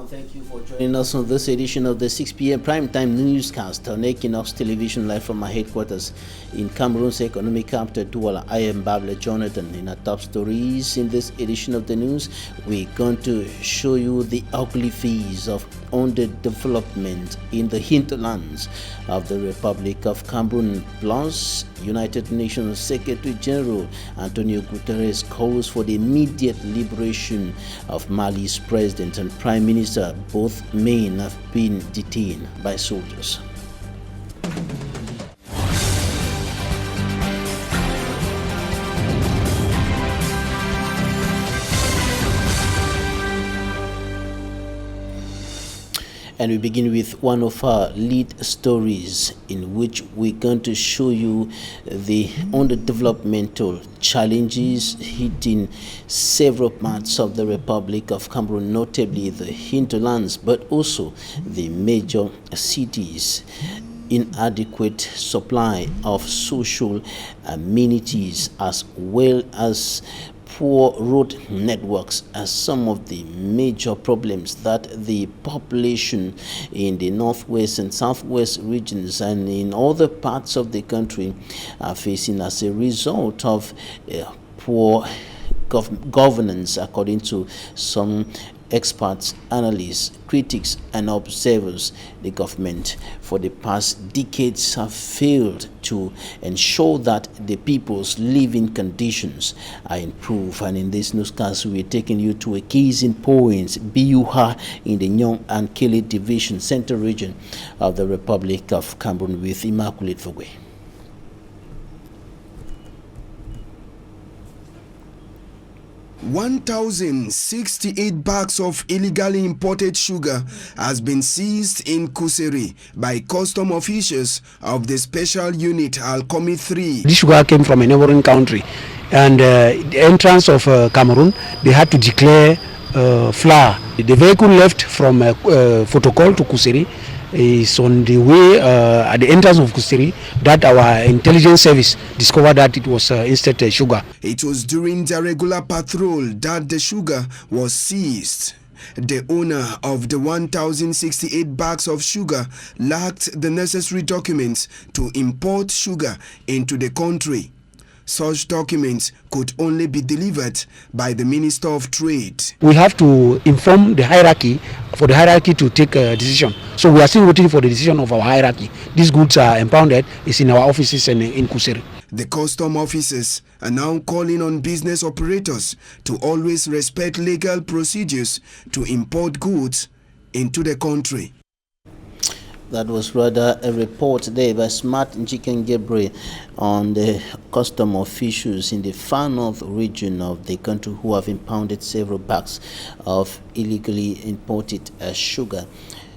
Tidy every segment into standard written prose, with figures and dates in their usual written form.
and thank you for joining us on this edition of the 6 p.m. primetime newscast on Equinoxe Television, live from our headquarters in Cameroon's economic capital, Douala. I am Babla Jonathan. In our top stories in this edition of the news, we're going to show you the ugly face of underdevelopment in the hinterlands of the Republic of Cameroon. Plus, United Nations Secretary General Antonio Guterres calls for the immediate liberation of Mali's president and prime minister. Both men have been detained by soldiers. And we begin with one of our lead stories, in which we're going to show you the underdevelopmental challenges hitting several parts of the Republic of Cameroon, notably the hinterlands, but also the major cities. Inadequate supply of social amenities, as well as poor road networks, are some of the major problems that the population in the northwest and southwest regions and in other parts of the country are facing as a result of poor governance, according to some experts, analysts, critics, and observers. The government for the past decades have failed to ensure that the people's living conditions are improved. And in this newscast, we're taking you to a case in point, Biuha, in the Nyong and Kele Division, Central Region of the Republic of Cameroon, with Immaculate Fogwe. 1,068 bags of illegally imported sugar has been seized in Kuseri by custom officials of the Special Unit Alcomi 3. This sugar came from a neighboring country, and the entrance of Cameroon, they had to declare flour. The vehicle left from Fotokol to Kuseri is on the way at the entrance of Kuseri that our intelligence service discovered that it was instead sugar. It was during the regular patrol that the sugar was seized. The owner of the 1,068 bags of sugar lacked the necessary documents to import sugar into the country. Such documents could only be delivered by the Minister of Trade. We have to inform the hierarchy for the hierarchy to take a decision. So we are still waiting for the decision of our hierarchy. These goods are impounded. It's in our offices and in Kuseri. The custom officers are now calling on business operators to always respect legal procedures to import goods into the country. That was rather a report there by Smart Njiken Gebre on the custom officials in the far north region of the country who have impounded several bags of illegally imported sugar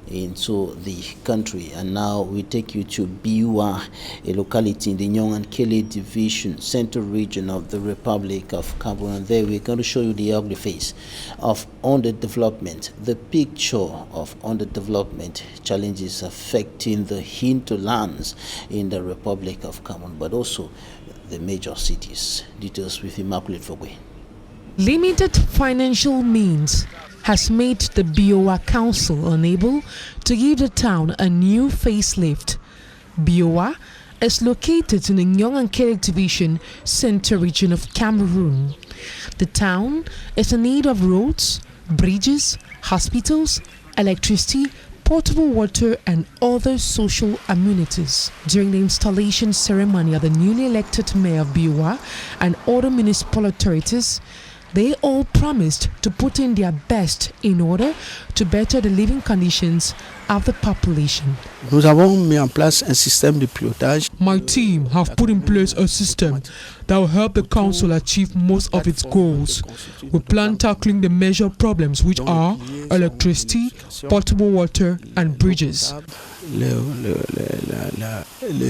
into the country. And now we take you to Biua, a locality in the Nyong and Kele Division, Central Region of the Republic of Cameroon. And there we're going to show you the ugly face of underdevelopment, the picture of underdevelopment challenges affecting the hinterlands in the Republic of Cameroon, but also the major cities. Details with Immaculate Fogwe. Limited financial means has made the Biua Council unable to give the town a new facelift. Biua is located in the Nyong and Kele Division, Central Region of Cameroon. The town is in need of roads, bridges, hospitals, electricity, potable water, and other social amenities. During the installation ceremony of the newly elected mayor of Biua and other municipal authorities, they all promised to put in their best in order to better the living conditions of the population. Nous avons mis en place un système de pilotage. My team have put in place a system that will help the council achieve most of its goals. We plan tackling the major problems, which are electricity, potable water, and bridges. Les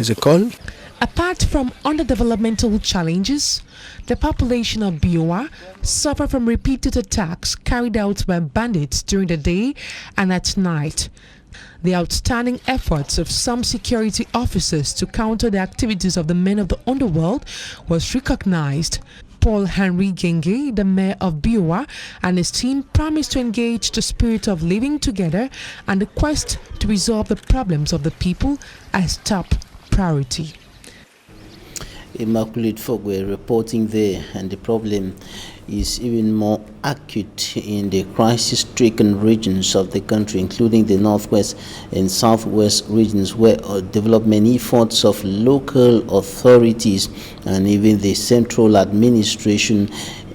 écoles. Apart from underdevelopmental challenges, the population of Biua suffer from repeated attacks carried out by bandits during the day and at night. The outstanding efforts of some security officers to counter the activities of the men of the underworld was recognized. Paul Henry Genge, the mayor of Biowa, and his team promised to engage the spirit of living together and the quest to resolve the problems of the people as top priority. Immaculate folk were reporting there, and the problem is even more acute in the crisis-stricken regions of the country, including the northwest and southwest regions, where development efforts of local authorities and even the central administration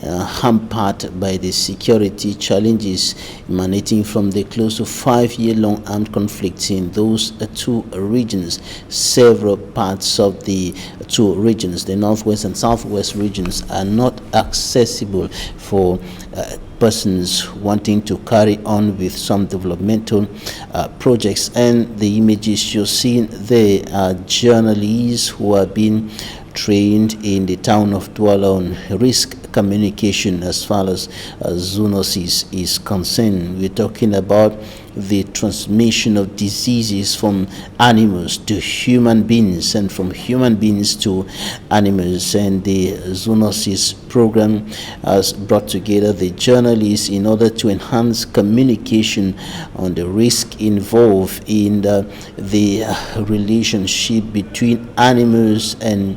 hampered by the security challenges emanating from the close to 5-year-long armed conflicts in those two regions. Several parts of the two regions, the northwest and southwest regions, are not accessible for persons wanting to carry on with some developmental projects. And the images you're seeing there are journalists who are being trained in the town of Douala on risk communication as far as zoonosis is concerned. We're talking about the transmission of diseases from animals to human beings and from human beings to animals, and the zoonosis program has brought together the journalists in order to enhance communication on the risk involved in the relationship between animals and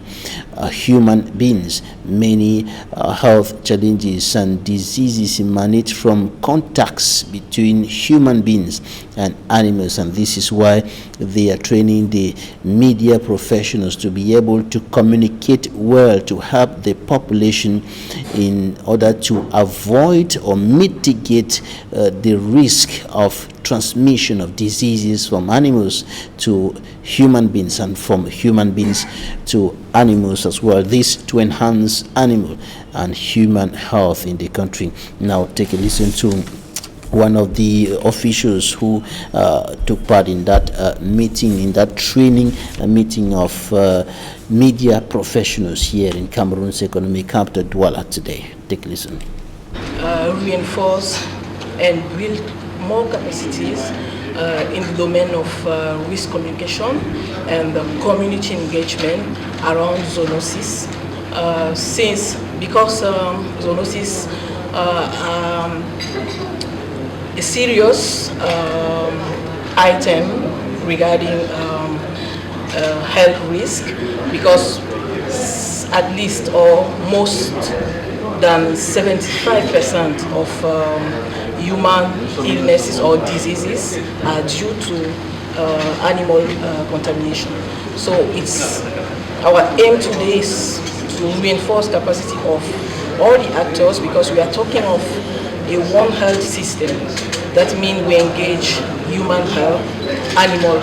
human beings. Many health challenges and diseases emanate from contacts between human beings and animals, and this is why they are training the media professionals to be able to communicate well, to help the population in order to avoid or mitigate the risk of transmission of diseases from animals to human beings and from human beings to animals as well. This to enhance animal and human health in the country. Now take a listen to one of the officials who took part in that meeting, in that training, a meeting of media professionals here in Cameroon's economic capital, Douala, today. Take a listen. Reinforce and build more capacities in the domain of risk communication and community engagement around zoonosis. Because zoonosis a serious item regarding health risk, because at least or most than 75% of human illnesses or diseases are due to animal contamination. So it's our aim today is to reinforce capacity of all the actors, because we are talking of a one health system. That means we engage human health, animal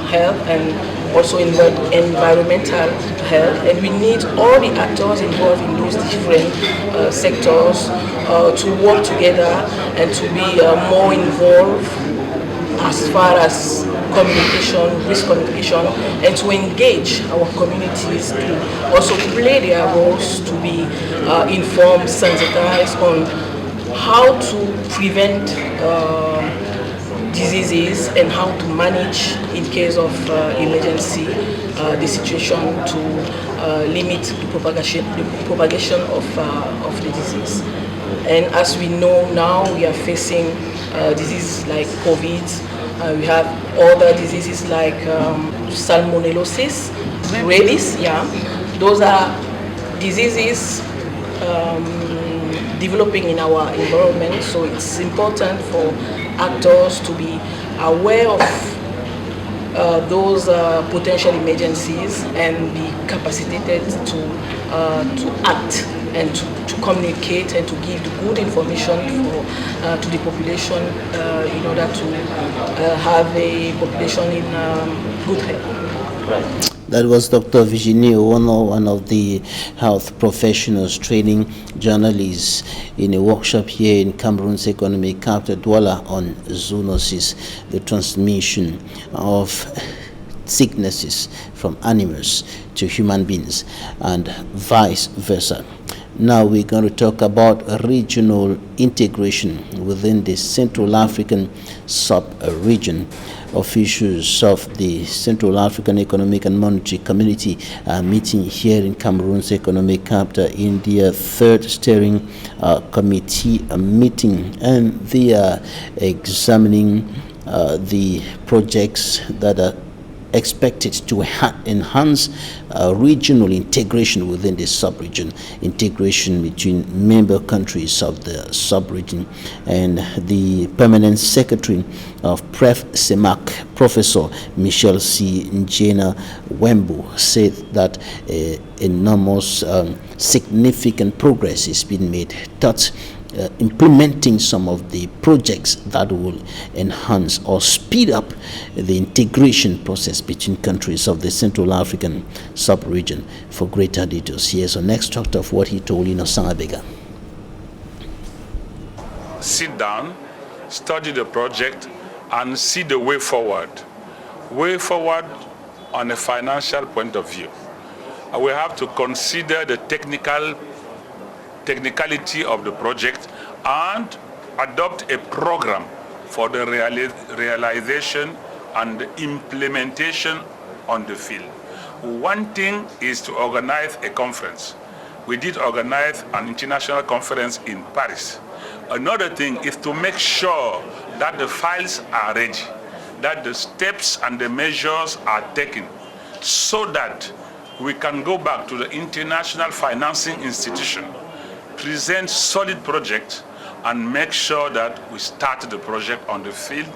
health, and also environmental health, and we need all the actors involved in those different sectors to work together and to be more involved as far as communication, risk communication, and to engage our communities to also play their roles, to be informed, sensitized on how to prevent diseases and how to manage in case of emergency the situation, to limit the propagation of the disease. And as we know now, we are facing diseases like COVID. We have other diseases like salmonellosis, rabies. Yeah, those are diseases developing in our environment, so it's important for actors to be aware of those potential emergencies and be capacitated to act and to communicate and to give the good information to the population in order to have a population in good health. Right. That was Dr. Virginie Owono, one of the health professionals training journalists in a workshop here in Cameroon's economic capital, Douala, on zoonosis, the transmission of sicknesses from animals to human beings and vice versa. Now we're going to talk about regional integration within the Central African sub-region. Officials of the Central African Economic and Monetary Community are meeting here in Cameroon's economic capital in their third steering committee meeting, and they are examining the projects that are expected to enhance regional integration within the sub-region, integration between member countries of the sub-region. And the permanent secretary of PREF-CEMAC, Professor Michel C. Njena Wembo, said that enormous significant progress is being made, thus implementing some of the projects that will enhance or speed up the integration process between countries of the Central African sub-region. For greater details, here's an extract of what he told Innocent Abega. Sit down, study the project, and see the way forward. Way forward on a financial point of view. We have to consider the technicality of the project and adopt a program for the realization and the implementation on the field. One thing is to organize a conference. We did organize an international conference in Paris. Another thing is to make sure that the files are ready, that the steps and the measures are taken, so that we can go back to the international financing institution, present solid projects, and make sure that we start the project on the field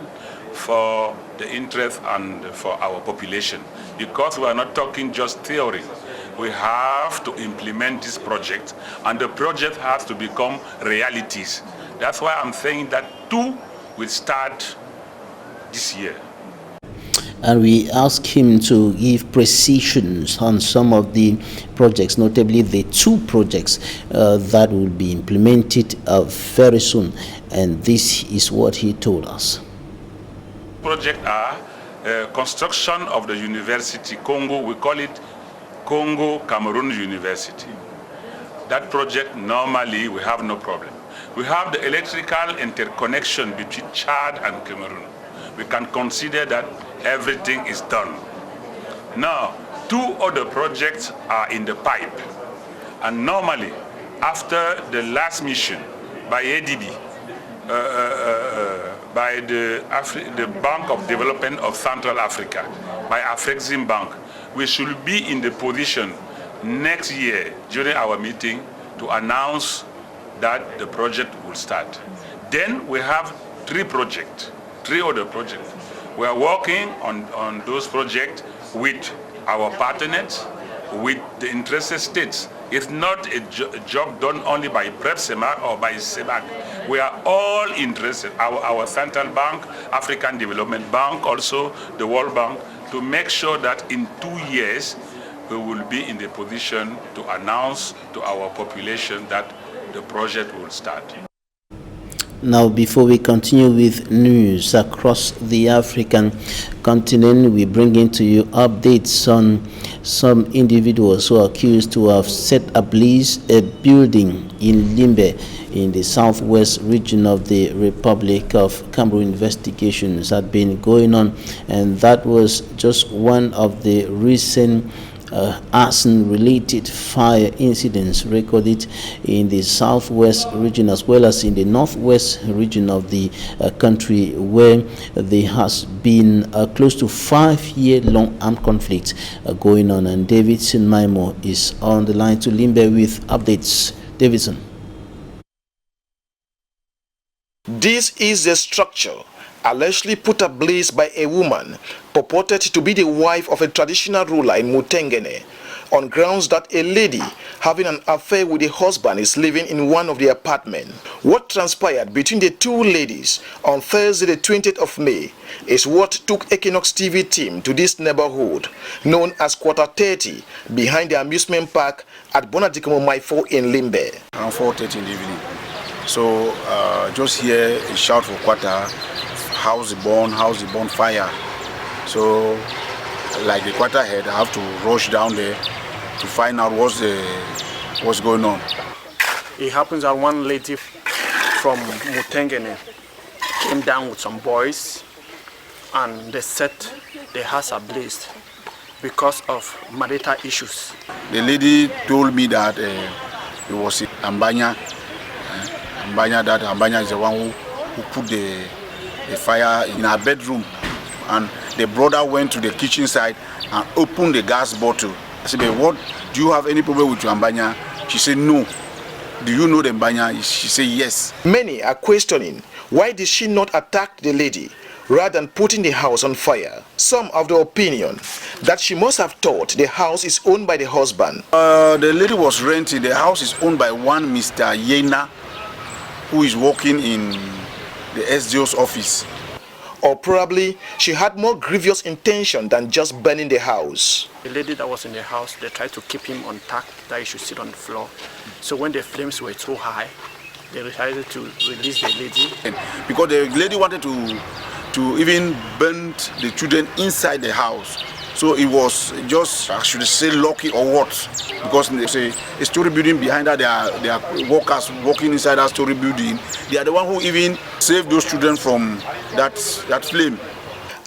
for the interest and for our population. Because we are not talking just theory. We have to implement this project, and the project has to become realities. That's why I'm saying that 2 will start this year. And we ask him to give precisions on some of the projects, notably the 2 projects that will be implemented very soon. And this is what he told us. Projects are construction of the university, Congo, we call it Congo Cameroon University. That project, normally, we have no problem. We have the electrical interconnection between Chad and Cameroon. We can consider that everything is done. Now, 2 other projects are in the pipe. And normally, after the last mission by ADB, by the Bank of Development of Central Africa, by Afrexim Bank, we should be in the position next year during our meeting to announce that the project will start. Then we have 3 other projects. We are working on those projects with our partners, with the interested states. It's not a job done only by PREF-CEMAC or by CEMAC. We are all interested, our Central Bank, African Development Bank, also the World Bank, to make sure that in 2 years we will be in the position to announce to our population that the project will start. Now, before we continue with news across the African continent, we bring into you updates on some individuals who are accused to have set ablaze a building in Limbe in the southwest region of the Republic of Cameroon. Investigations had been going on, and that was just one of the recent arson-related fire incidents recorded in the southwest region as well as in the northwest region of the country, where there has been close to 5-year-long armed conflict going on. And Davidson Maimo is on the line to Limbe with updates. Davidson. This is the structure allegedly put ablaze by a woman purported to be the wife of a traditional ruler in Mutengene, on grounds that a lady having an affair with a husband is living in one of the apartments. What transpired between the 2 ladies on Thursday the 20th of May is what took Équinoxe TV team to this neighborhood known as Quarter 30 behind the amusement park at Bonadikomo Maifo in Limbe. Around 4:30 in the evening. So just hear a shout for Quarter, house the born fire. So like the Quarter head, I have to rush down there to find out what's going on. It happens that one lady from Mutengene came down with some boys and they set the house ablaze because of marital issues. The lady told me that it was Ambanya. Ambanya is the one who put the fire in her bedroom, and the brother went to the kitchen side and opened the gas bottle. I said, "But what, do you have any problem with your Ambanya?" She said, "No." "Do you know the Ambanya?" She said, "Yes." Many are questioning why did she not attack the lady rather than putting the house on fire. Some of the opinion that she must have thought the house is owned by the husband. The lady was renting. The house is owned by one Mr. Yena, who is working in the SDO's office. Or probably she had more grievous intention than just burning the house. The lady that was in the house, they tried to keep him on tack that he should sit on the floor. So when the flames were too high, they decided to release the lady. Because the lady wanted to even burn the children inside the house. So it was just, I should say, lucky or what? Because there's a story building behind her. There are workers working inside that story building. They are the one who even saved those children from that flame.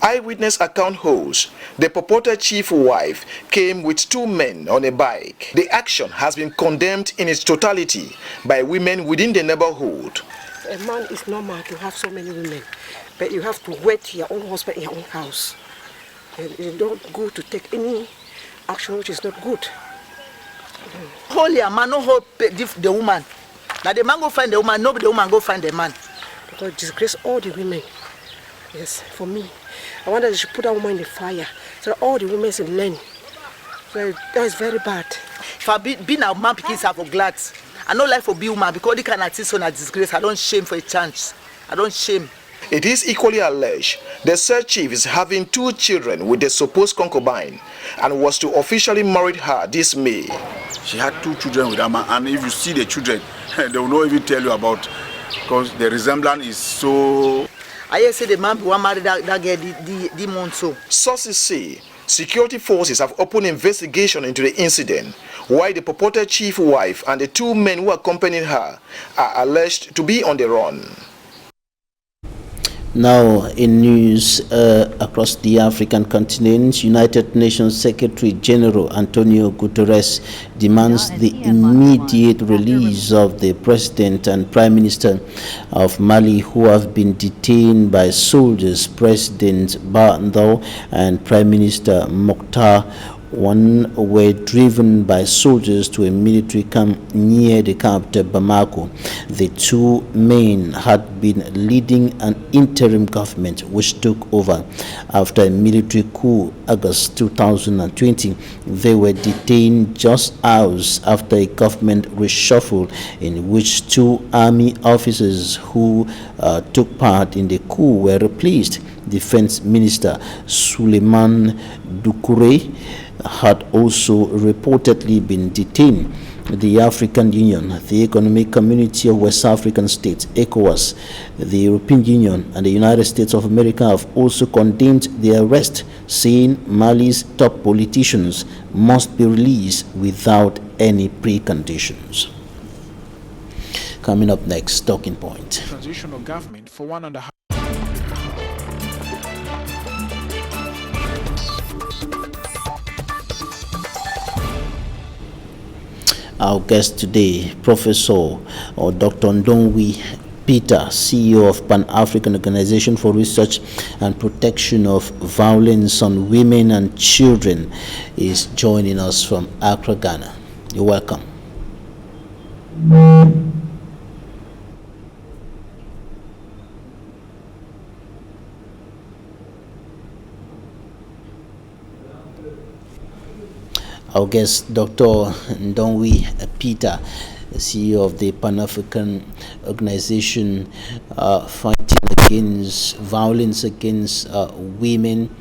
Eyewitness account holds the purported chief wife came with two men on a bike. The action has been condemned in its totality by women within the neighborhood. A man is normal to have so many women, but you have to wait your own husband in your own house. And you don't go to take any action which is not good. Hold your man, no hold the woman. Now the man go find the woman, nobody the woman go find the man. Because disgrace all the women. Yes, for me. I wonder they should put that woman in the fire so that all the women should learn. So that is very bad. If I be a man, because I for glad. I don't like for be woman because they cannot see so na disgrace. I don't shame for a chance. I don't shame. It is equally alleged the said chief is having two children with the supposed concubine and was to officially marry her this May. She had two children with her man, and if you see the children, they will not even tell you about, because the resemblance is so. I say the man who married that girl the month so. Sources say security forces have opened investigation into the incident, while the purported chief wife and the two men who accompanied her are alleged to be on the run. Now, in news across the African continent, United Nations Secretary General Antonio Guterres demands the immediate release of the President and Prime Minister of Mali who have been detained by soldiers. President Bandao and Prime Minister Mokhtar One were driven by soldiers to a military camp near the capital Bamako. The two men had been leading an interim government which took over after a military coup August 2020. They were detained just hours after a government reshuffle in which two army officers who took part in the coup were replaced. Defense Minister Suleiman Doucouré had also reportedly been detained. The African Union, the Economic Community of West African States, ECOWAS, the European Union, and the United States of America have also condemned the arrest, saying Mali's top politicians must be released without any preconditions. Coming up next, talking point. Transitional government for 1.5. Our guest today, Professor or Dr. Ndongwi Peter, CEO of Pan-African Organization for Research and Protection of Violence on Women and Children, is joining us from Accra, Ghana. You're welcome. Our guest, Dr. Ndongwi Peter, CEO of the Pan-African Organization fighting against violence against women,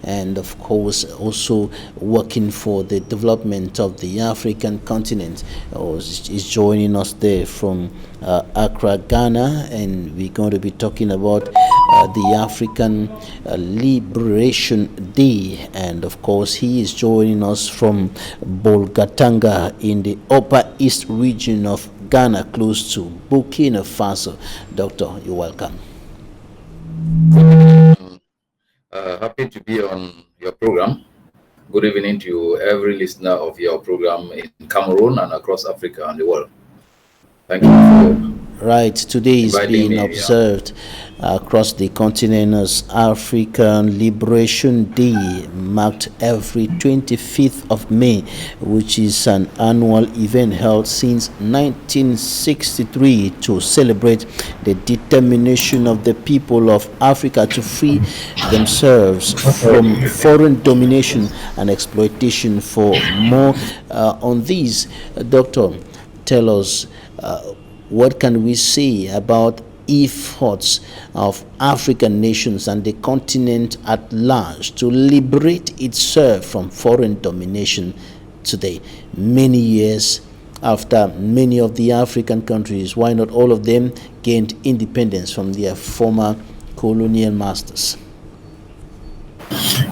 and of course also working for the development of the African continent, is joining us there from Accra, Ghana, and we're going to be talking about the African Liberation Day, and of course he is joining us from Bolgatanga in the Upper East region of Ghana, close to Burkina Faso. Doctor, you're welcome. Happy to be on your program. Good evening to every listener of your program in Cameroon and across Africa and the world. Thank you for Right, today is inviting being me, observed across the continent as African Liberation Day, marked every 25th of May, which is an annual event held since 1963 to celebrate the determination of the people of Africa to free themselves from foreign domination and exploitation. For more on this, Doctor, tell us what can we say about efforts of African nations and the continent at large to liberate itself from foreign domination today, many years after many of the African countries, why not all of them, gained independence from their former colonial masters?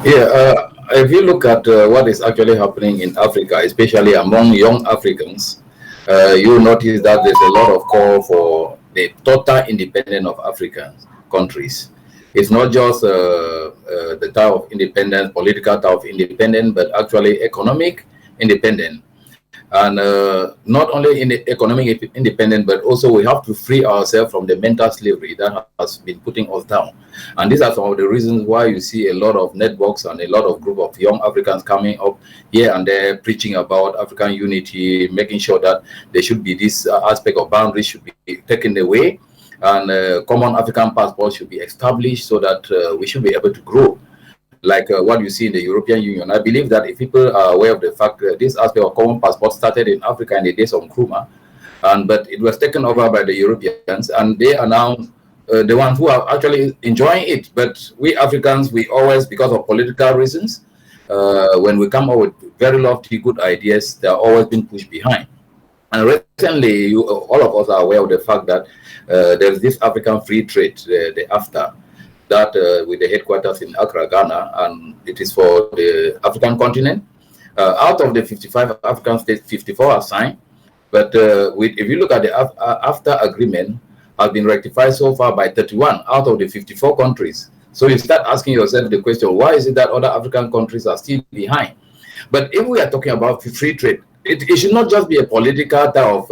Yeah, if you look at what is actually happening in Africa, especially among young Africans, you notice that there's a lot of call for the total independence of African countries. It's not just the type of independence, political type of independence, but actually economic independence. And not only in the economic independence, but also we have to free ourselves from the mental slavery that has been putting us down. And these are some of the reasons why you see a lot of networks and a lot of group of young Africans coming up here and there, preaching about African unity, making sure that there should be this aspect of boundaries should be taken away, and common African passport should be established so that we should be able to grow. Like what you see in the European Union. I believe that if people are aware of the fact that this aspect of common passport started in Africa in the days of Nkrumah, but it was taken over by the Europeans, and they are now the ones who are actually enjoying it. But we Africans, we always, because of political reasons, when we come up with very lofty good ideas, they are always being pushed behind. And recently, all of us are aware of the fact that there's this African free trade, the AfTA, that with the headquarters in Accra, Ghana, and it is for the African continent. Out of the 55 African states, 54 are signed. But if you look at the AfTA agreement, has been rectified so far by 31 out of the 54 countries. So you start asking yourself the question, why is it that other African countries are still behind? But if we are talking about free trade, it should not just be a political type of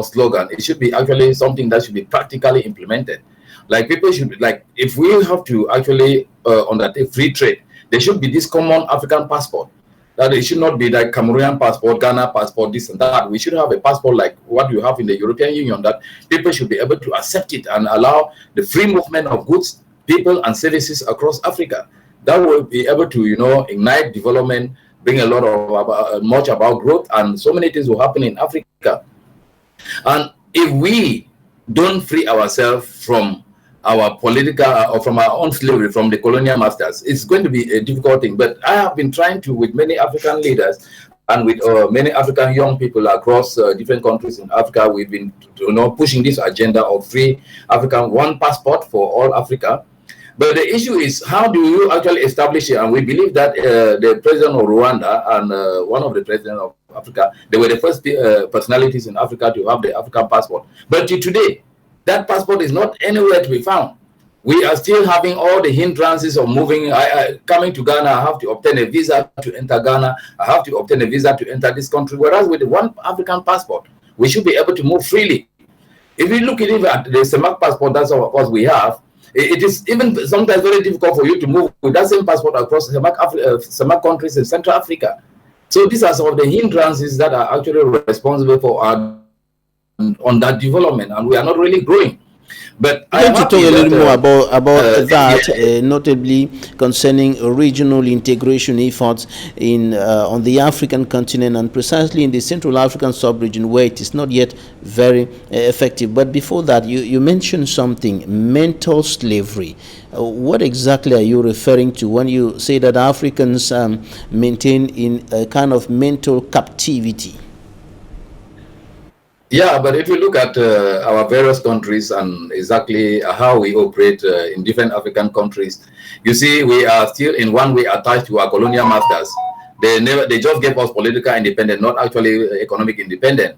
slogan. It should be actually something that should be practically implemented. Like people should, like if we have to actually undertake free trade, there should be this common African passport. That it should not be like Cameroonian passport, Ghana passport, this and that. We should have a passport like what you have in the European Union, that people should be able to accept it and allow the free movement of goods, people, and services across Africa. That will be able to, ignite development, bring a lot of much about growth, and so many things will happen in Africa. And if we don't free ourselves from our political or from our own slavery, from the colonial masters, it's going to be a difficult thing. But I have been trying to, with many African leaders and with many African young people across different countries in Africa, we've been pushing this agenda of free African, one passport for all Africa. But the issue is, how do you actually establish it? And we believe that the president of Rwanda and one of the presidents of Africa, they were the first personalities in Africa to have the African passport. But today, that passport is not anywhere to be found. We are still having all the hindrances of moving. Coming to Ghana, I have to obtain a visa to enter Ghana. I have to obtain a visa to enter this country. Whereas with the one African passport, we should be able to move freely. If you look at the CEMAC passport, that's what we have. It is even sometimes very difficult for you to move with that same passport across CEMAC countries in Central Africa. So these are some of the hindrances that are actually responsible for our on that development, and we are not really growing. But I want to talk a little more about that, notably concerning regional integration efforts in on the African continent, and precisely in the Central African sub-region, where it is not yet very effective. But before that, you mentioned something, mental slavery. What exactly are you referring to when you say that Africans maintain in a kind of mental captivity? Yeah, but if you look at our various countries and exactly how we operate in different African countries, you see we are still in one way attached to our colonial masters. They just gave us political independence, not actually economic independence.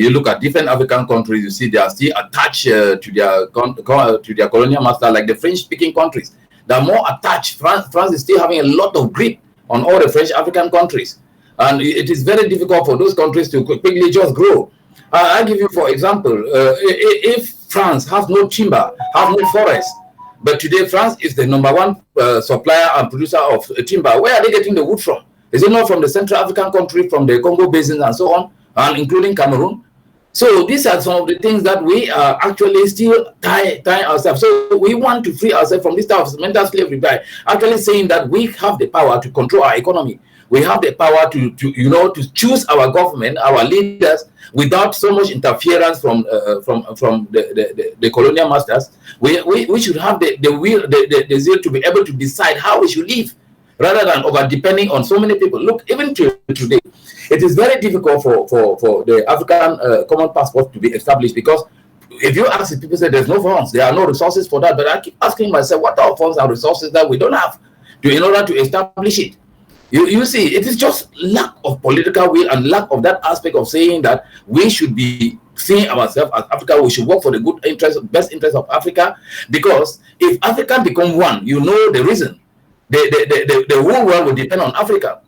You look at different African countries, you see they are still attached to their colonial master, like the French-speaking countries. They are more attached. France is still having a lot of grip on all the French African countries. And it is very difficult for those countries to quickly just grow. I'll give you, for example, if France has no timber, has no forest, but today France is the #1 supplier and producer of timber, where are they getting the wood from? Is it not from the Central African country, from the Congo Basin and so on, and including Cameroon? So these are some of the things that we are actually still tying ourselves. So we want to free ourselves from this type of mental slavery by actually saying that we have the power to control our economy. We have the power to choose our government, our leaders, without so much interference from the colonial masters. We should have the will, the zeal to be able to decide how we should live, rather than over depending on so many people. Look, even today, it is very difficult for the African common passport to be established, because if you ask people, say there's no funds, there are no resources for that. But I keep asking myself, what are funds and resources that we don't have in order to establish it? You see, it is just lack of political will and lack of that aspect of saying that we should be seeing ourselves as Africa. We should work for the good interest, best interest of Africa, because if Africa become one, you know the reason. The whole world will depend on Africa.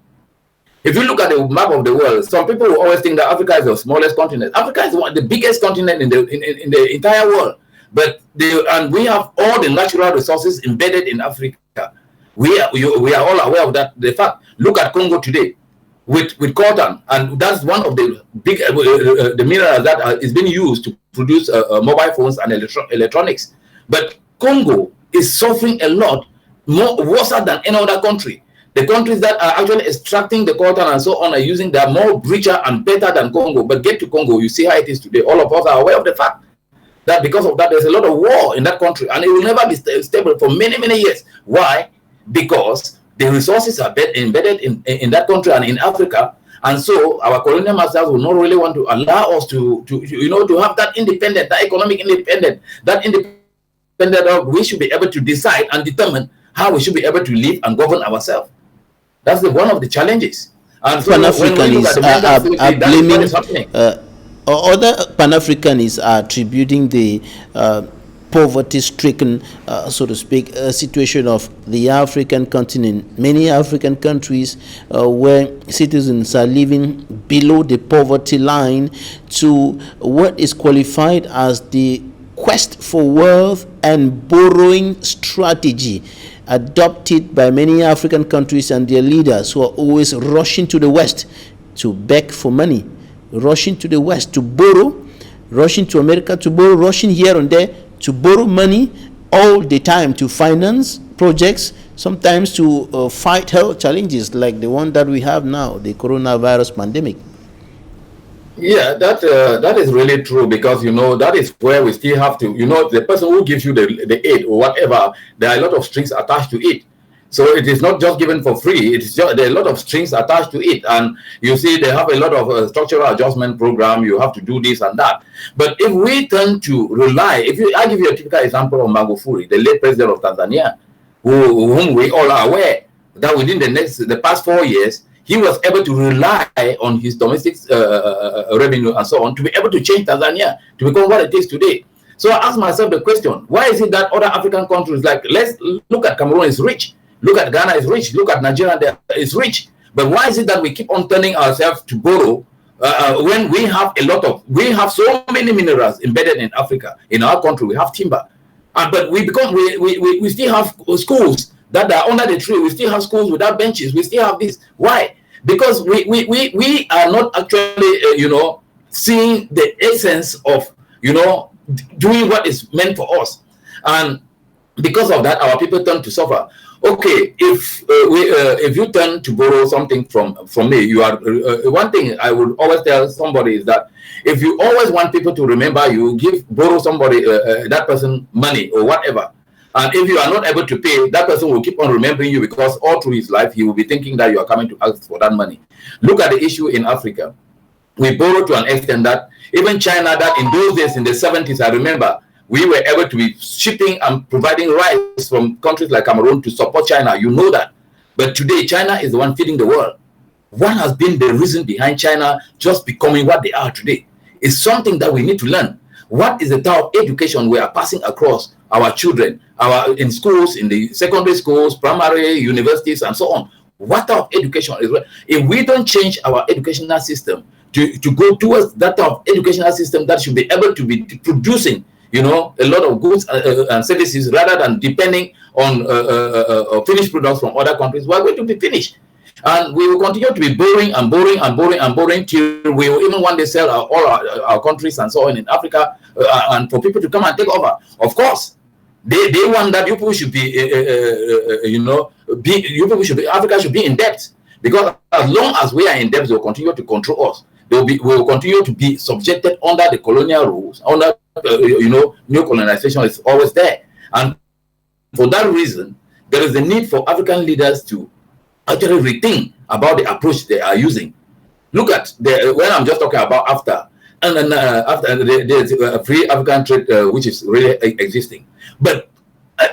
If you look at the map of the world, some people will always think that Africa is the smallest continent. Africa is the biggest continent in the entire world. And we have all the natural resources embedded in Africa. We are all aware of that. The fact, look at Congo today with coltan, and that's one of the big the minerals that is being used to produce mobile phones and electronics. But Congo is suffering a lot, worse than any other country. The countries that are actually extracting the coltan and so on are using, they are more richer and better than Congo. But get to Congo, you see how it is today. All of us are aware of the fact that because of that, there's a lot of war in that country, and it will never be stable for many, many years. Why? Because the resources are embedded in that country and in Africa, and so our colonial masters will not really want to allow us to have that independent, that economic independent, we should be able to decide and determine how we should be able to live and govern ourselves. That's one of the challenges. And so Pan-Africanists are blaming other Pan-Africanists are attributing the poverty-stricken, so to speak, situation of the African continent. Many African countries where citizens are living below the poverty line to what is qualified as the quest for wealth and borrowing strategy adopted by many African countries and their leaders, who are always rushing to the West to beg for money, rushing to the West to borrow, rushing to America to borrow, rushing here and there to borrow money all the time to finance projects, sometimes to fight health challenges like the one that we have now, the coronavirus pandemic. Yeah, that is really true, because that is where we still have to, the person who gives you the aid or whatever, there are a lot of strings attached to it. So it is not just given for free. It's just, there are a lot of strings attached to it, and you see they have a lot of structural adjustment program. You have to do this and that. But if we turn to rely, I give you a typical example of Magufuli, the late president of Tanzania, whom we all are aware that within the past 4 years, he was able to rely on his domestic revenue and so on to be able to change Tanzania to become what it is today. So I ask myself the question, why is it that other African countries, like, let's look at Cameroon, is rich, look at Ghana is rich, look at Nigeria is rich, but why is it that we keep on turning ourselves to borrow when we have so many minerals embedded in Africa? In our country, we have timber, but we still have schools that are under the tree. We still have schools without benches. We still have this. Why? Because we are not actually, seeing the essence of, doing what is meant for us. And because of that, our people turn to suffer. Okay, if you turn to borrow something from me, you are one thing I would always tell somebody is that if you always want people to remember you, borrow somebody that person money or whatever. And if you are not able to pay, that person will keep on remembering you, because all through his life, he will be thinking that you are coming to ask for that money. Look at the issue in Africa. We borrow to an extent that even China, that in those days, in the 70s, I remember, we were able to be shipping and providing rice from countries like Cameroon to support China. You know that. But today, China is the one feeding the world. What has been the reason behind China just becoming what they are today? is something that we need to learn. What is the type of education we are passing across our children, in schools, in the secondary schools, primary, universities, and so on? What type of education is? If we don't change our educational system to go towards that type of educational system that should be able to be producing, a lot of goods and services rather than depending on finished products from other countries, we're going to be finished. And we will continue to be borrowing and borrowing and borrowing and borrowing till we will even one day sell all our countries and so on in Africa, and for people to come and take over. Of course, they want that you people should be, Africa should be in debt, because as long as we are in debt, they will continue to control us. We will continue to be subjected under the colonial rules, under new colonization is always there. And for that reason, there is a need for African leaders to actually rethink about the approach they are using. Look at when I'm just talking about after there's a free African trade which is really existing. But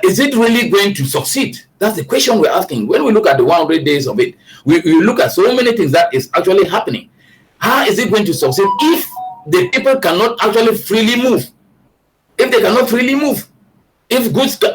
is it really going to succeed? That's the question we're asking. When we look at the 100 days of it, we look at so many things that is actually happening. How is it going to succeed if the people cannot actually freely move? If they cannot freely move, if goods can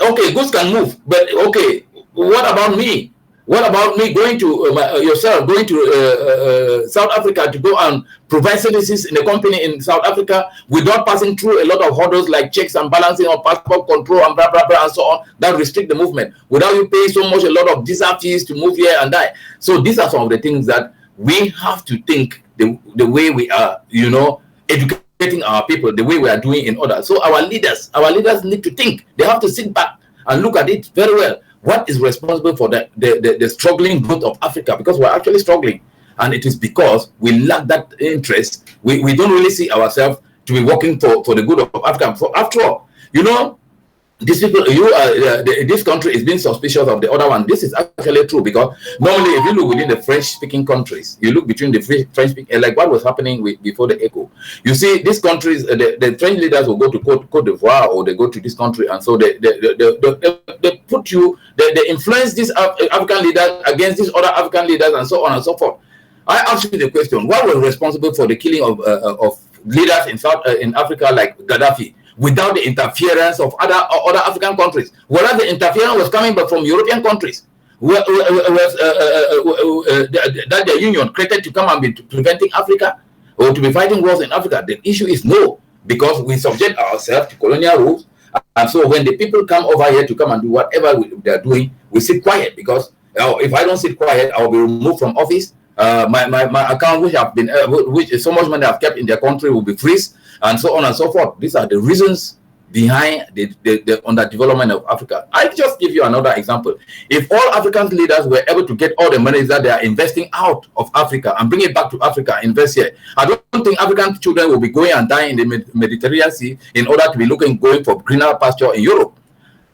move, but okay, what about me? What about me going to going to South Africa to go and provide services in a company in South Africa without passing through a lot of hurdles like checks and balancing or passport control and blah, blah, blah, and so on, that restrict the movement, without you paying so much, a lot of visa fees to move here and there. So these are some of the things that we have to think the way we are, educating our people, the way we are doing in order. So our leaders need to think. They have to sit back and look at it very well. What is responsible for the struggling growth of Africa? Because we're actually struggling, and it is because we lack that interest. We don't really see ourselves to be working for the good of Africa. After all, these people, this country is being suspicious of the other one. This is actually true, because normally if you look within the French-speaking countries, you look between the French-speaking, like what was happening before the ECO. You see, these countries, the French leaders will go to Côte d'Ivoire, or they go to this country, and so they put you, they influence these African leaders against these other African leaders, and so on and so forth. I ask you the question: what was responsible for the killing of leaders in Africa like Gaddafi, without the interference of other African countries? Whereas the interference was coming back from European countries, that the union created to come and be preventing Africa or to be fighting wars in Africa. The issue is no, because we subject ourselves to colonial rules, and so when the people come over here to come and do whatever they are doing, we sit quiet, because if I don't sit quiet, I will be removed from office. My account, which so much money I've kept in their country, will be freeze, and so on and so forth. These are the reasons behind the underdevelopment of Africa. I'll just give you another example. If all African leaders were able to get all the money that they are investing out of Africa and bring it back to Africa, invest here, I don't think African children will be going and dying in the Mediterranean Sea in order to be going for greener pasture in Europe.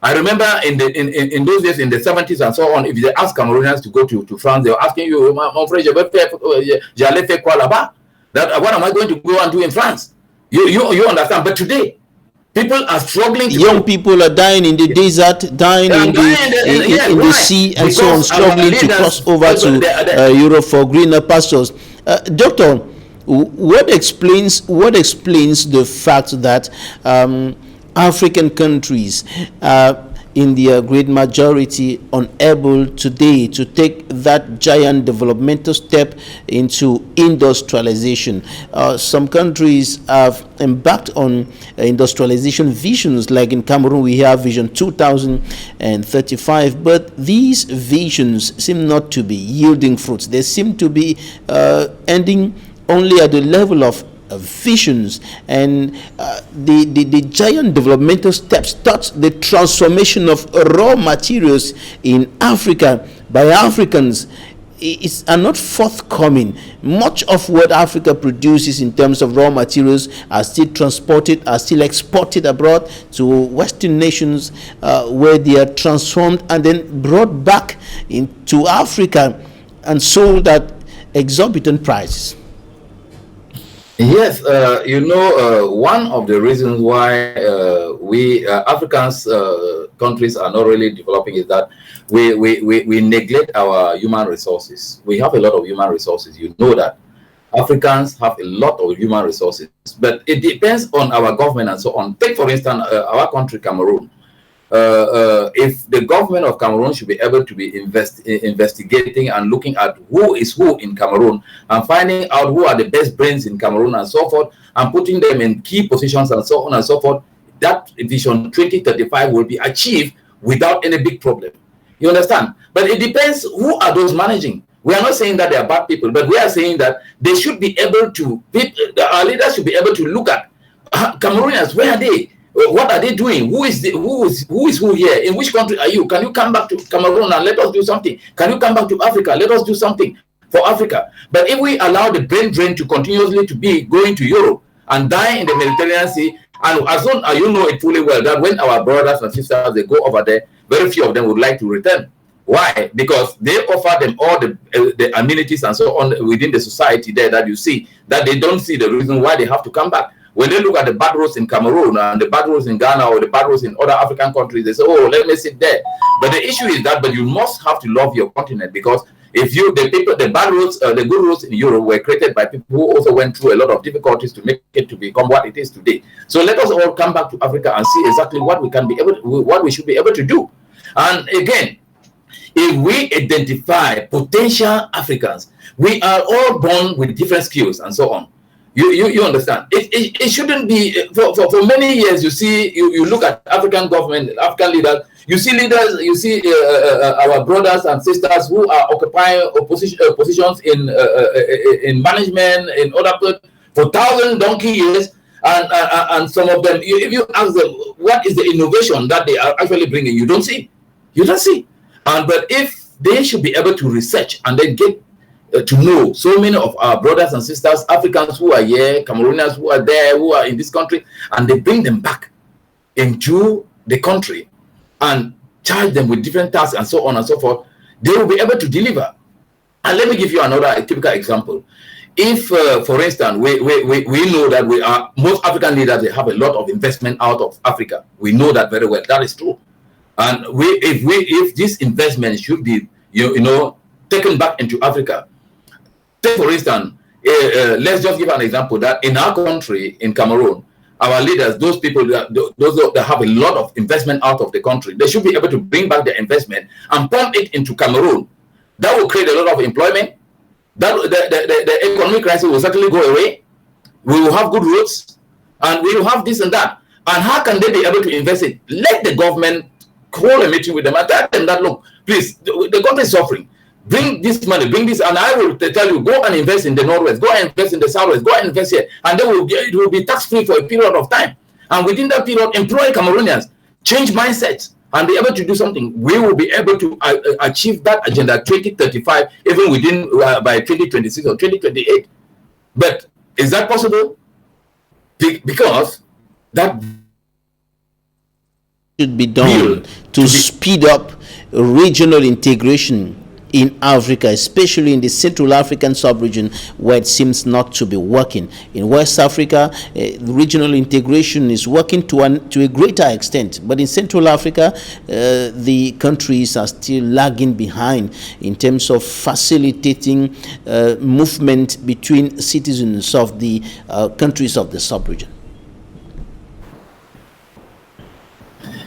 I remember in those days, in the 70s and so on, if they ask Cameroonians to go to France, they were asking you, what am I going to go and do in France? You understand? But today, people are struggling. Young people are dying in the desert, dying in the sea, and so on, struggling to cross over to Europe for greener pastures. Doctor, what explains the fact that African countries in their great majority unable today to take that giant developmental step into industrialization? Some countries have embarked on industrialization visions, like in Cameroon we have Vision 2035, but these visions seem not to be yielding fruits. They seem to be ending only at the level of visions, and the giant developmental steps towards the transformation of raw materials in Africa by Africans are not forthcoming. Much of what Africa produces in terms of raw materials are still transported, are still exported abroad to Western nations, where they are transformed and then brought back into Africa and sold at exorbitant prices. Yes, one of the reasons why we Africans countries are not really developing is that we neglect our human resources. We have a lot of human resources, you know that, Africans have a lot of human resources, but it depends on our government and so on. Take, for instance, our country, Cameroon. If the government of Cameroon should be able to be investigating and looking at who is who in Cameroon and finding out who are the best brains in Cameroon and so forth, and putting them in key positions and so on and so forth, that vision 2035 will be achieved without any big problem. You understand? But it depends who are those managing. We are not saying that they are bad people, but we are saying that they should be able to, our leaders should be able to look at Cameroonians. Where are they? What are they doing? Who is who here? In which country are you? Can you come back to Cameroon and let us do something? Can you come back to Africa? Let us do something for Africa. But if we allow the brain drain to continuously to be going to Europe and die in the Mediterranean Sea, and as long as you know it fully well that when our brothers and sisters they go over there, very few of them would like to return. Why? Because they offer them all the amenities and so on within the society there that you see, that they don't see the reason why they have to come back. When they look at the bad roads in Cameroon and the bad roads in Ghana or the bad roads in other African countries, they say, oh, let me sit there. But the issue is that, but you must have to love your continent, because if you, the bad roads, the good roads in Europe were created by people who also went through a lot of difficulties to make it to become what it is today. So let us all come back to Africa and see exactly what we can be able to, what we should be able to do. And again, if we identify potential Africans, we are all born with different skills and so on. You understand? It shouldn't be for many years. You see, you look at African government, African leaders. You see leaders. You see our brothers and sisters who are occupying positions in management in other places for 1,000 donkey years, and some of them, if you ask them what is the innovation that they are actually bringing, you don't see. You don't see. But if they should be able to research and then get to know so many of our brothers and sisters, Africans who are here, Cameroonians who are there, who are in this country, and they bring them back into the country and charge them with different tasks and so on and so forth, they will be able to deliver. And let me give you another typical example. If, for instance, we know that most African leaders, they have a lot of investment out of Africa. We know that very well. That is true. And if this investment should be, taken back into Africa, take for instance, let's just give an example that in our country, in Cameroon, our leaders, those people, those that have a lot of investment out of the country, they should be able to bring back their investment and pump it into Cameroon. That will create a lot of employment. That the economic crisis will certainly go away. We will have good roads, and we will have this and that. And how can they be able to invest it? Let the government call a meeting with them and tell them that, look, please, the country is suffering. Bring this money, bring this, and I will tell you, go and invest in the Northwest, go and invest in the Southwest, go and invest here, and then it will be tax-free for a period of time. And within that period, employ Cameroonians, change mindsets, and be able to do something. We will be able to achieve that agenda 2035, even within by 2026 or 2028. But is that possible? Because that should be done to speed up regional integration in Africa, especially in the Central African sub-region, where it seems not to be working. In West Africa, regional integration is working to a greater extent, but in Central Africa, the countries are still lagging behind in terms of facilitating movement between citizens of the countries of the sub-region.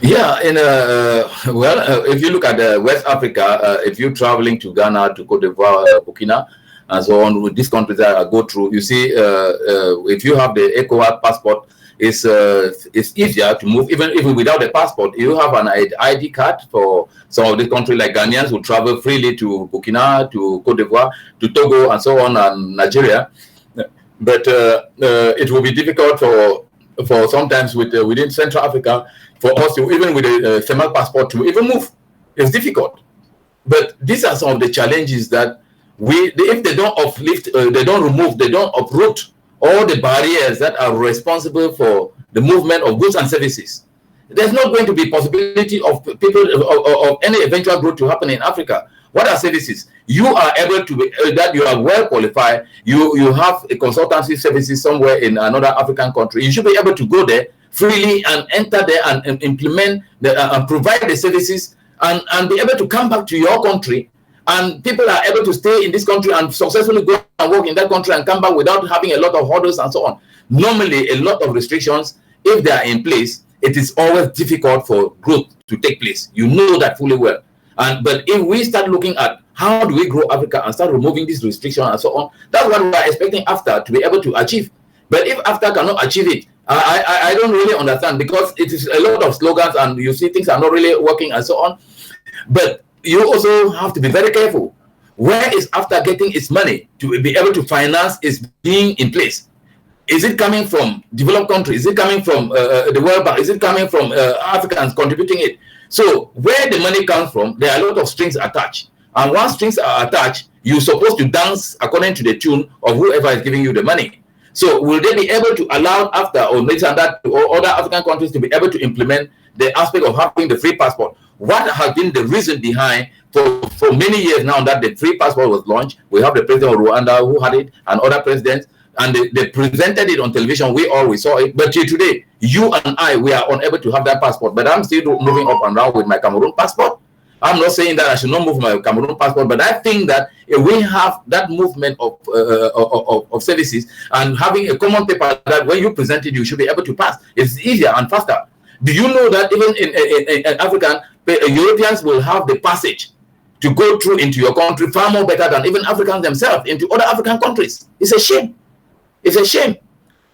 Yeah, if you look at West Africa, if you're traveling to Ghana, to Cote d'Ivoire, Burkina, and so on, with these countries that I go through, you see, if you have the ECOWAS passport, it's easier to move, even without a passport. You have an ID card for some of the countries, like Ghanaians who travel freely to Burkina, to Cote d'Ivoire, to Togo, and so on, and Nigeria. But it will be difficult for sometimes within Central Africa, for us to, even with a thermal passport, to even move. It's difficult. But these are some of the challenges that if they don't uplift, they don't remove, they don't uproot all the barriers that are responsible for the movement of goods and services, there's not going to be possibility of people of any eventual growth to happen in Africa. What are services? You are able to that you are well qualified. You have a consultancy services somewhere in another African country. You should be able to go there freely and enter there and implement and provide the services and be able to come back to your country. And people are able to stay in this country and successfully go and work in that country and come back without having a lot of hurdles and so on. Normally, a lot of restrictions, if they are in place, it is always difficult for growth to take place. You know that fully well. But if we start looking at how do we grow Africa and start removing these restrictions and so on, that's what we are expecting AFTA to be able to achieve. But if AFTA cannot achieve it, I don't really understand, because it is a lot of slogans and you see things are not really working and so on. But you also have to be very careful. Where is AFTA getting its money to be able to finance its being in place? Is it coming from developed countries? Is it coming from the World Bank? Is it coming from Africans contributing it? So where the money comes from, there are a lot of strings attached. And once strings are attached, you're supposed to dance according to the tune of whoever is giving you the money. So will they be able to allow AFTA or that or other African countries to be able to implement the aspect of having the free passport? What has been the reason behind for many years now that the free passport was launched? We have the president of Rwanda who had it and other presidents, and they presented it on television. We always saw it. But today, you and I, we are unable to have that passport. But I'm still moving up and down with my Cameroon passport. I'm not saying that I should not move my Cameroon passport, but I think that if we have that movement of services and having a common paper that when you present it, you should be able to pass. It's easier and faster. Do you know that even in African, Europeans will have the passage to go through into your country far more better than even Africans themselves into other African countries? It's a shame. It's a shame.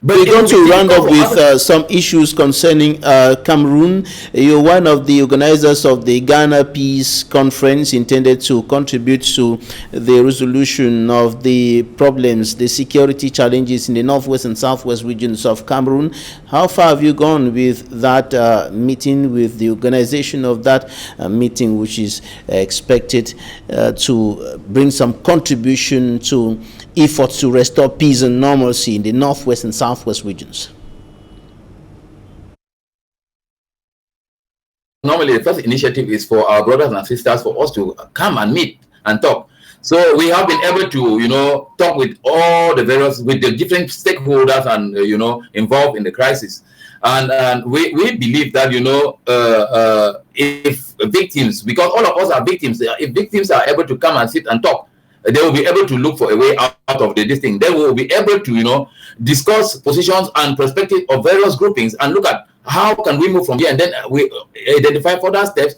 But we're going to round up with some issues concerning Cameroon. You're one of the organizers of the Ghana Peace Conference intended to contribute to the resolution of the problems, the security challenges in the northwest and southwest regions of Cameroon. How far have you gone with that meeting, with the organization of that meeting, which is expected to bring some contribution to efforts to restore peace and normalcy in the northwest and southwest regions? Normally, the first initiative is for our brothers and sisters, for us to come and meet and talk. So we have been able to, talk with all the with the different stakeholders and, involved in the crisis. And we believe that, if victims, because all of us are victims, if victims are able to come and sit and talk, they will be able to look for a way out of this thing. They will be able to, discuss positions and perspectives of various groupings and look at how can we move from here, and then we identify further steps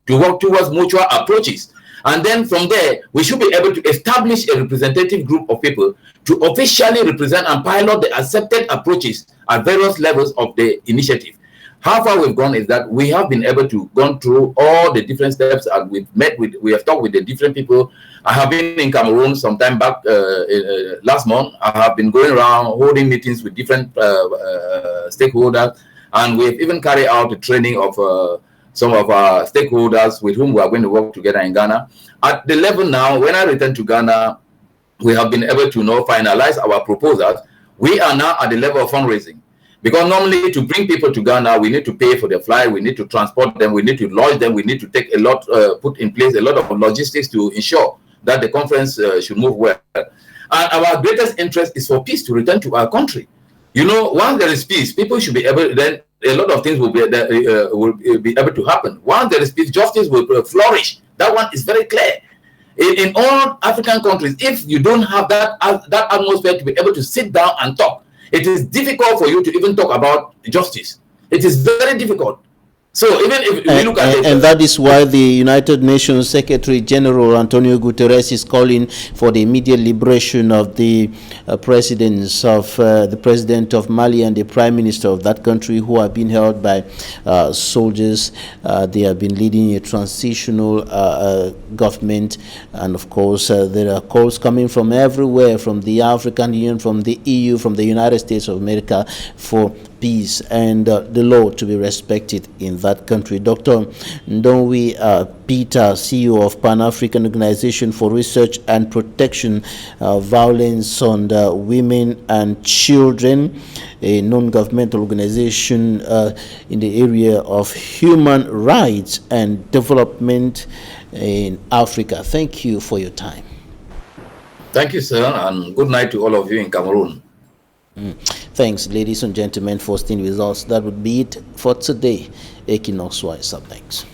to work towards mutual approaches. And then from there, we should be able to establish a representative group of people to officially represent and pilot the accepted approaches at various levels of the initiative. How far we've gone is that we have been able to go through all the different steps, and we have talked with the different people. I have been in Cameroon some time back last month. I have been going around holding meetings with different stakeholders, and we've even carried out the training of some of our stakeholders with whom we are going to work together in Ghana. At the level now, when I return to Ghana, we have been able to now finalize our proposals. We are now at the level of fundraising. Because normally to bring people to Ghana, we need to pay for their flight, we need to transport them, we need to lodge them, we need to take put in place a lot of logistics to ensure that the conference should move well. And our greatest interest is for peace to return to our country. Once there is peace, people should be able, then a lot of things will be able to happen. Once there is peace, justice will flourish. That one is very clear. In all African countries, if you don't have that atmosphere to be able to sit down and talk, it is difficult for you to even talk about justice. It is very difficult. So even if we look at it, and that is why the United Nations Secretary General Antonio Guterres is calling for the immediate liberation of the presidents of the president of Mali and the prime minister of that country, who are being held by soldiers. They have been leading a transitional government, and of course there are calls coming from everywhere, from the African Union, from the EU, from the United States of America, for peace and the law to be respected in that country. Dr. Ndonwi Peter, CEO of Pan-African Organization for Research and Protection Violence on Women and Children, a non-governmental organization in the area of human rights and development in Africa. Thank you for your time. Thank you, sir, and good night to all of you in Cameroon. Thanks, ladies and gentlemen, for staying with us. That would be it for today. Equinoxe, wise up. Thanks.